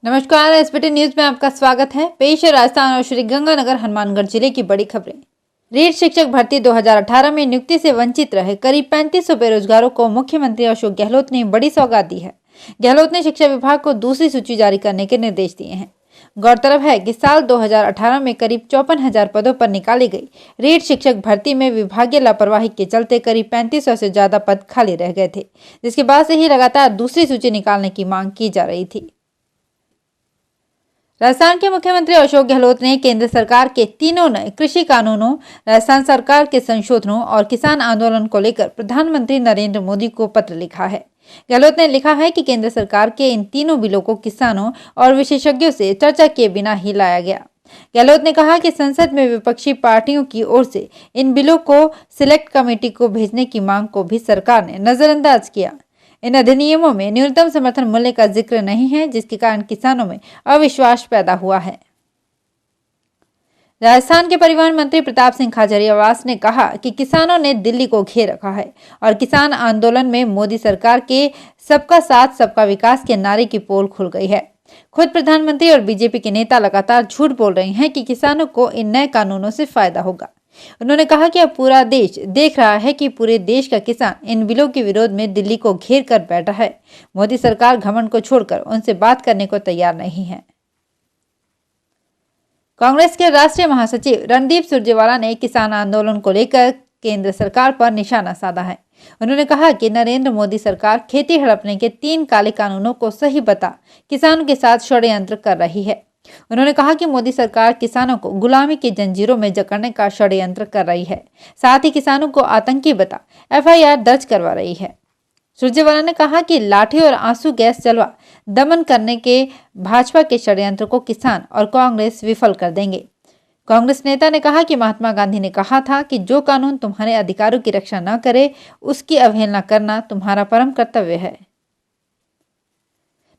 नमस्कार, SBT news में आपका स्वागत है। पेश है राजस्थान और श्री गंगानगर हनुमानगढ़ जिले की बड़ी खबरें। रीट शिक्षक भर्ती 2018 में नियुक्ति से वंचित रहे करीब 3500 बेरोजगारों को मुख्यमंत्री अशोक गहलोत ने बड़ी सौगात दी है। गहलोत ने शिक्षा विभाग को दूसरी सूची जारी करने के निर्देश दिए हैं। गौरतलब है कि साल 2018 में करीब 54,000 पदों पर निकाली गई रीट शिक्षक भर्ती में विभागीय लापरवाही के चलते करीब 3500 से ज्यादा पद खाली रह गए थे, जिसके बाद से ही लगातार दूसरी सूची निकालने की मांग की जा रही थी। राजस्थान के मुख्यमंत्री अशोक गहलोत ने केंद्र सरकार के तीनों नए कृषि कानूनों, राजस्थान सरकार के संशोधनों और किसान आंदोलन को लेकर प्रधानमंत्री नरेंद्र मोदी को पत्र लिखा है। गहलोत ने लिखा है कि केंद्र सरकार के इन तीनों बिलों को किसानों और विशेषज्ञों से चर्चा किए बिना ही लाया गया। गहलोत ने कहा कि संसद में विपक्षी पार्टियों की ओर से इन बिलों को सिलेक्ट कमेटी को भेजने की मांग को भी सरकार ने नजरअंदाज किया। इन अधिनियमों में न्यूनतम समर्थन मूल्य का जिक्र नहीं है, जिसके कारण किसानों में अविश्वास पैदा हुआ है। राजस्थान के परिवहन मंत्री प्रताप सिंह खाचरियावास ने कहा कि किसानों ने दिल्ली को घेर रखा है और किसान आंदोलन में मोदी सरकार के सबका साथ सबका विकास के नारे की पोल खुल गई है। खुद प्रधानमंत्री और बीजेपी के नेता लगातार झूठ बोल रहे हैं कि किसानों को इन नए कानूनों से फायदा होगा। उन्होंने कहा कि अब पूरा देश देख रहा है कि पूरे देश का किसान इन बिलों के विरोध में दिल्ली को घेर कर बैठा है। मोदी सरकार घमंड को छोड़कर उनसे बात करने को तैयार नहीं है। कांग्रेस के राष्ट्रीय महासचिव रणदीप सुरजेवाला ने किसान आंदोलन को लेकर केंद्र सरकार पर निशाना साधा है। उन्होंने कहा कि नरेंद्र मोदी सरकार खेती हड़पने के 3 काले कानूनों को सही बता किसानों के साथ षड्यंत्र कर रही है। उन्होंने कहा कि मोदी सरकार किसानों को गुलामी की जंजीरों में जकड़ने का षड्यंत्र कर रही है, साथ ही किसानों को आतंकी बता एफआईआर दर्ज करवा रही है। सुरजेवाला ने कहा कि लाठी और आंसू गैस जलवा दमन करने के भाजपा के षड्यंत्र को किसान और कांग्रेस विफल कर देंगे। कांग्रेस नेता ने कहा कि महात्मा गांधी ने कहा था कि जो कानून तुम्हारे अधिकारों की रक्षा न करे उसकी अवहेलना करना तुम्हारा परम कर्तव्य है।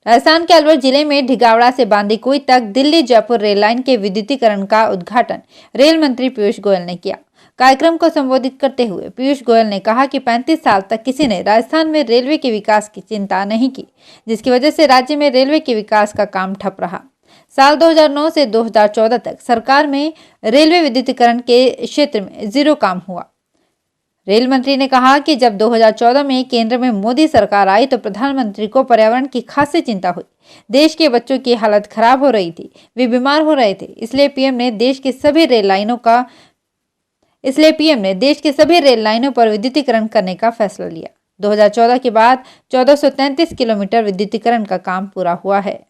राजस्थान के अलवर जिले में ढिगावड़ा से बांदीकुई तक दिल्ली जयपुर रेल लाइन के विद्युतीकरण का उद्घाटन रेल मंत्री पीयूष गोयल ने किया। कार्यक्रम को संबोधित करते हुए पीयूष गोयल ने कहा कि 35 साल तक किसी ने राजस्थान में रेलवे के विकास की चिंता नहीं की, जिसकी वजह से राज्य में रेलवे के विकास का काम ठप रहा। साल 2009 से 2014 तक सरकार में रेलवे विद्युतीकरण के क्षेत्र में 0 काम हुआ। रेल मंत्री ने कहा कि जब 2014 में केंद्र में मोदी सरकार आई तो प्रधानमंत्री को पर्यावरण की खासी चिंता हुई। देश के बच्चों की हालत खराब हो रही थी, वे बीमार हो रहे थे, इसलिए पीएम ने देश के सभी रेल लाइनों पर विद्युतीकरण करने का फैसला लिया। 2014 के बाद 1433 किलोमीटर विद्युतीकरण का काम पूरा हुआ है।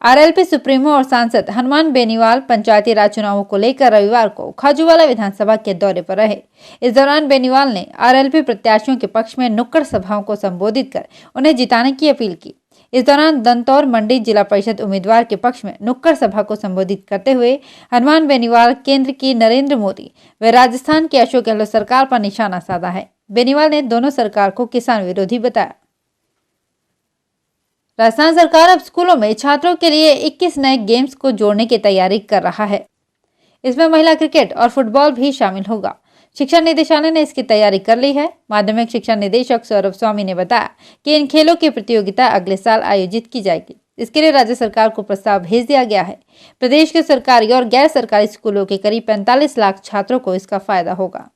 आरएलपी सुप्रीमो और सांसद हनुमान बेनीवाल पंचायती राज चुनावों को लेकर रविवार को खाजूवाला विधानसभा के दौरे पर रहे। इस दौरान बेनीवाल ने आरएलपी प्रत्याशियों के पक्ष में नुक्कड़ सभाओं को संबोधित कर उन्हें जिताने की अपील की। इस दौरान दंतौर मंडी जिला परिषद उम्मीदवार के पक्ष में नुक्कड़ सभा को संबोधित करते हुए हनुमान बेनीवाल केंद्र की नरेंद्र मोदी व राजस्थान की अशोक गहलोत सरकार पर निशाना साधा है। बेनीवाल ने दोनों सरकार को किसान विरोधी बताया। राजस्थान सरकार अब स्कूलों में छात्रों के लिए 21 नए गेम्स को जोड़ने की तैयारी कर रहा है। इसमें महिला क्रिकेट और फुटबॉल भी शामिल होगा। शिक्षा निदेशालय ने इसकी तैयारी कर ली है। माध्यमिक शिक्षा निदेशक सौरभ स्वामी ने बताया कि इन खेलों की प्रतियोगिता अगले साल आयोजित की जाएगी। इसके लिए राज्य सरकार को प्रस्ताव भेज दिया गया है। प्रदेश के सरकारी और गैर सरकारी स्कूलों के करीब 45 लाख छात्रों को इसका फायदा होगा।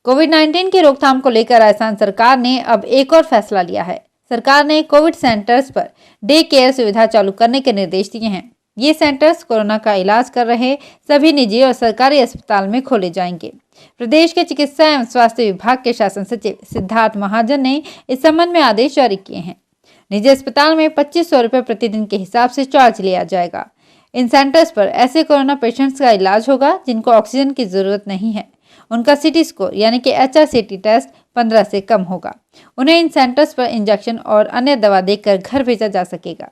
कोविड-19 की रोकथाम को लेकर राजस्थान सरकार ने अब एक और फैसला लिया है। सरकार ने Covid centres per day care सुविधा चालू करने के निर्देश दिए हैं। ये सेंटर्स कोरोना का इलाज कर रहे सभी निजी और सरकारी अस्पताल में खोले जाएंगे। प्रदेश के चिकित्सा एवं स्वास्थ्य विभाग के शासन सचिव सिद्धार्थ महाजन ने इस संबंध में आदेश जारी किए हैं। निजी अस्पताल में 2500 रुपये प्रतिदिन के हिसाब से चार्ज लिया जाएगा। इन सेंटर्स पर ऐसे कोरोना पेशेंट्स का इलाज होगा जिनको ऑक्सीजन की जरूरत नहीं है। उनका सिटी स्कोर यानी कि HRCT टेस्ट 15 से कम होगा। उन्हें इन सेंटर्स पर इंजेक्शन और अन्य दवा देकर घर भेजा जा सकेगा।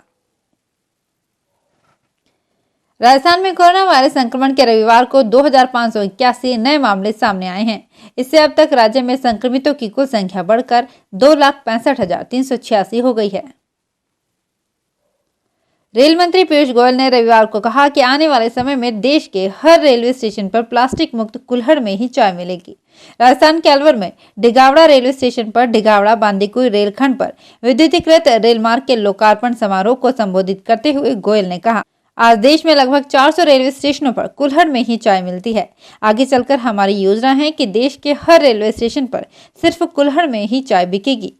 राजस्थान में कोरोना वायरस संक्रमण के रविवार को 2581 नए मामले सामने आए हैं। इससे अब तक राज्य में संक्रमितों की कुल संख्या बढ़कर 2,65,386 हो गई है। रेल मंत्री पीयूष गोयल ने रविवार को कहा कि आने वाले समय में देश के हर रेलवे स्टेशन पर प्लास्टिक मुक्त कुल्हड़ में ही चाय मिलेगी। राजस्थान के अलवर में डिगावड़ा रेलवे स्टेशन पर डिगावड़ा बांदीकुई रेलखंड पर विद्युतीकृत रेल मार्ग के लोकार्पण समारोह को संबोधित करते हुए गोयल ने कहा, आज देश में लगभग 400 रेलवे स्टेशनों पर कुल्हड़ में ही चाय मिलती है। आगे चलकर हमारी योजना है कि देश के हर रेलवे स्टेशन पर सिर्फ कुल्हड़ में ही चाय बिकेगी।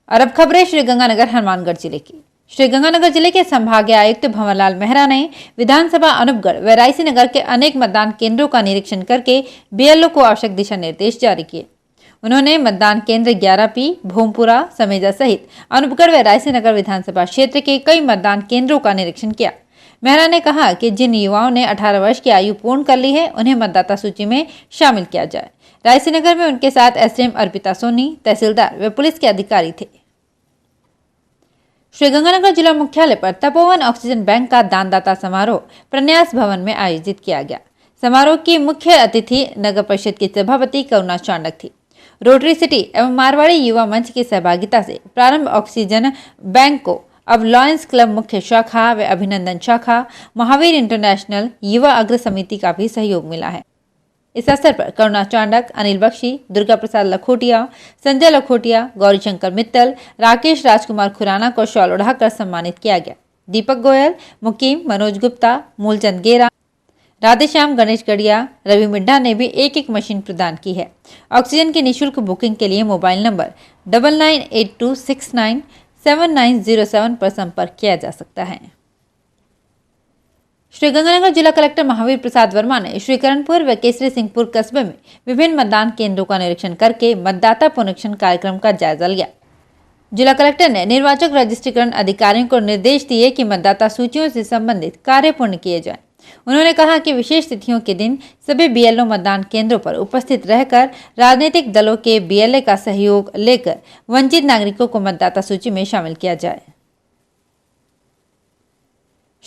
और अब खबरें श्रीगंगानगर हनुमानगढ़ जिले की। श्रीगंगानगर जिले के संभागीय आयुक्त भंवरलाल मेहरा ने विधानसभा अनूपगढ़ व रायसी नगर के अनेक मतदान केंद्रों का निरीक्षण करके बीएलओ को आवश्यक दिशा निर्देश जारी किए। उन्होंने मतदान केंद्र 11P, भूमपुरा, समेजा सहित अनूपगढ़ व रायसी नगर विधानसभा क्षेत्र के कई मतदान केंद्रों का निरीक्षण किया। मेहरा ने कहा कि जिन युवाओं ने 18 वर्ष की आयु पूर्ण कर ली है, उन्हें मतदाता सूची में शामिल किया जाए। रायसी नगर में उनके साथ एसडीएम अर्पिता सोनी, तहसीलदार व पुलिस के अधिकारी थे। श्रीगंगानगर जिला मुख्यालय पर तपोवन ऑक्सीजन बैंक का दानदाता समारोह प्रन्यास भवन में आयोजित किया गया। समारोह की मुख्य अतिथि नगर परिषद की सभापति करुणा चांडक थी। रोटरी सिटी एवं मारवाड़ी युवा मंच की सहभागिता से प्रारंभ ऑक्सीजन बैंक को अब लॉयंस क्लब मुख्य शाखा व अभिनंदन शाखा, महावीर इंटरनेशनल युवा अग्र समिति का भी सहयोग मिला है। इस अवसर पर करुणा चांडक, अनिल बख्शी, दुर्गा प्रसाद लखोटिया, संजय लखोटिया, गौरीशंकर मित्तल, राकेश राजकुमार खुराना को शॉल उड़ाकर सम्मानित किया गया। दीपक गोयल, मुकीम, मनोज गुप्ता, मूलचंद गेरा, राधेश्याम गणेश गढ़िया, रवि मिड्ढा ने भी एक मशीन प्रदान की है। ऑक्सीजन की निःशुल्क बुकिंग के लिए मोबाइल नंबर 9982697907 पर संपर्क किया जा सकता है। श्रीगंगानगर जिला कलेक्टर महावीर प्रसाद वर्मा ने श्रीकरणपुर व केसरी सिंहपुर कस्बे में विभिन्न मतदान केंद्रों का निरीक्षण करके मतदाता पुनरीक्षण कार्यक्रम का जायजा लिया। जिला कलेक्टर ने निर्वाचक रजिस्ट्रीकरण अधिकारियों को निर्देश दिए कि मतदाता सूचियों से संबंधित कार्य पूर्ण किए जाएं। उन्होंने कहा कि विशेष तिथियों के दिन सभी बीएलओ मतदान केंद्रों पर उपस्थित रहकर राजनीतिक दलों के बीएलए का सहयोग लेकर वंचित नागरिकों को मतदाता सूची में शामिल किया जाए।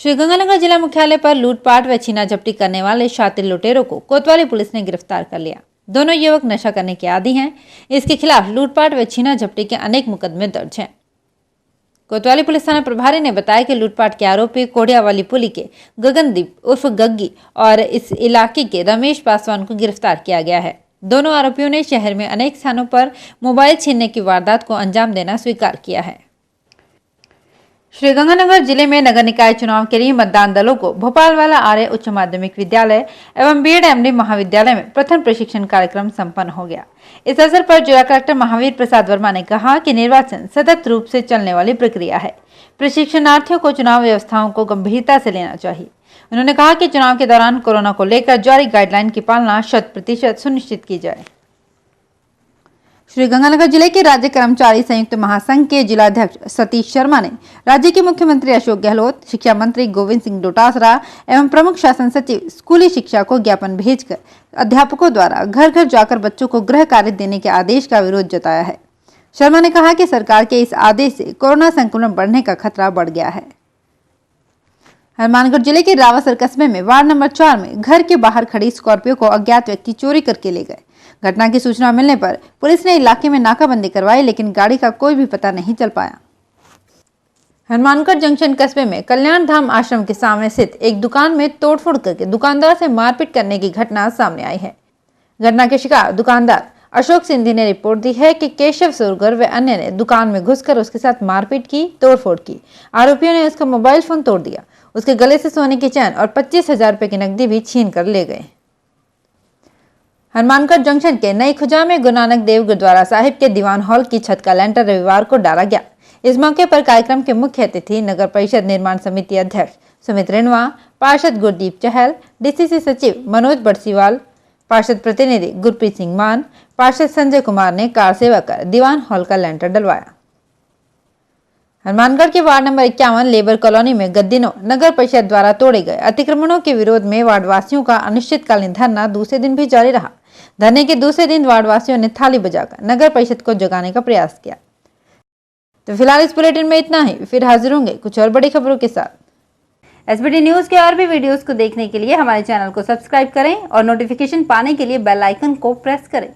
श्रीगंगानगर जिला मुख्यालय पर लूटपाट व छीना झपटी करने वाले शातिर लुटेरों को कोतवाली पुलिस ने गिरफ्तार कर लिया। दोनों युवक नशा करने के आदी हैं। इसके खिलाफ लूटपाट व छीना झपटी के अनेक मुकदमे दर्ज हैं। कोतवाली पुलिस थाना प्रभारी ने बताया कि लूटपाट के आरोपी कोडियावाली पुली के गगनदीप उर्फ गग्गी और इस इलाके के रमेश पासवान को गिरफ्तार किया गया है। दोनों आरोपियों ने शहर में अनेक स्थानों पर मोबाइल छीनने की वारदात को अंजाम देना स्वीकार किया है। श्रीगंगानगर जिले में नगर निकाय चुनाव के लिए मतदान दलों को भोपाल वाला आर्य उच्च माध्यमिक विद्यालय एवं बीएड एमडी महाविद्यालय में प्रथम प्रशिक्षण कार्यक्रम संपन्न हो गया। इस अवसर पर जिला कलेक्टर महावीर प्रसाद वर्मा ने कहा कि निर्वाचन सतत रूप से चलने वाली प्रक्रिया है। प्रशिक्षणार्थियों को चुनाव व्यवस्थाओं को गंभीरता से लेना चाहिए। उन्होंने कहा कि चुनाव के दौरान कोरोना को लेकर जारी गाइडलाइन की पालना 100% सुनिश्चित की जाए। श्रीगंगानगर जिले के राज्य कर्मचारी संयुक्त महासंघ के जिलाध्यक्ष सतीश शर्मा ने राज्य के मुख्यमंत्री अशोक गहलोत, शिक्षा मंत्री गोविंद सिंह डोटासरा एवं प्रमुख शासन सचिव स्कूली शिक्षा को ज्ञापन भेजकर अध्यापकों द्वारा घर घर जाकर बच्चों को गृह कार्य देने के आदेश का विरोध जताया है। शर्मा ने कहा कि सरकार के इस आदेश से कोरोना संक्रमण बढ़ने का खतरा बढ़ गया है। हनुमानगढ़ जिले के रावासर कस्बे में वार्ड नंबर 4 में घर के बाहर खड़ी स्कॉर्पियो को अज्ञात व्यक्ति चोरी करके ले गए। घटना की सूचना मिलने पर पुलिस ने इलाके में नाकाबंदी करवाई, लेकिन गाड़ी का कोई भी पता नहीं चल पाया। हनुमानगढ़ जंक्शन कस्बे में कल्याण धाम आश्रम के सामने स्थित एक दुकान में तोड़फोड़ करके दुकानदार से मारपीट करने की घटना सामने आई है। घटना के शिकार दुकानदार अशोक सिंधी ने रिपोर्ट दी है कि केशव सुरगर व अन्य ने दुकान में घुसकर उसके साथ मारपीट की, तोड़फोड़ की। आरोपियों ने उसका मोबाइल फोन तोड़ दिया, उसके गले से सोने की चैन और 25,000 रुपए की नकदी भी छीन कर ले गए। हनुमानगढ़ जंक्शन के नई खुजा में गुरु नानक देव गुरुद्वारा साहिब के दीवान हॉल की छत का लेंटर रविवार को डाला गया। इस मौके पर कार्यक्रम के मुख्य अतिथि नगर परिषद निर्माण समिति अध्यक्ष सुमित रिनवा, पार्षद गुरदीप चहल, डीसीसी सचिव मनोज बड़सीवाल, पार्षद प्रतिनिधि गुरप्रीत सिंह मान, पार्षद संजय कुमार ने कार सेवा कर दीवान हॉल का लेंटर डलवाया। हनुमानगढ़ के वार्ड नंबर 51 लेबर कॉलोनी में गत दिनों नगर परिषद द्वारा तोड़े गए अतिक्रमणों के विरोध में वार्डवासियों का अनिश्चितकालीन धरना दूसरे दिन भी जारी रहा। धरने के दूसरे दिन वार्डवासियों ने थाली बजाकर नगर परिषद को जगाने का प्रयास किया। तो फिलहाल इस बुलेटिन में इतना ही, फिर हाजिर होंगे कुछ और बड़ी खबरों के साथ। एसबीटी न्यूज के और भी वीडियोस को देखने के लिए हमारे चैनल को सब्सक्राइब करें और नोटिफिकेशन पाने के लिए बेल आइकन को प्रेस करें।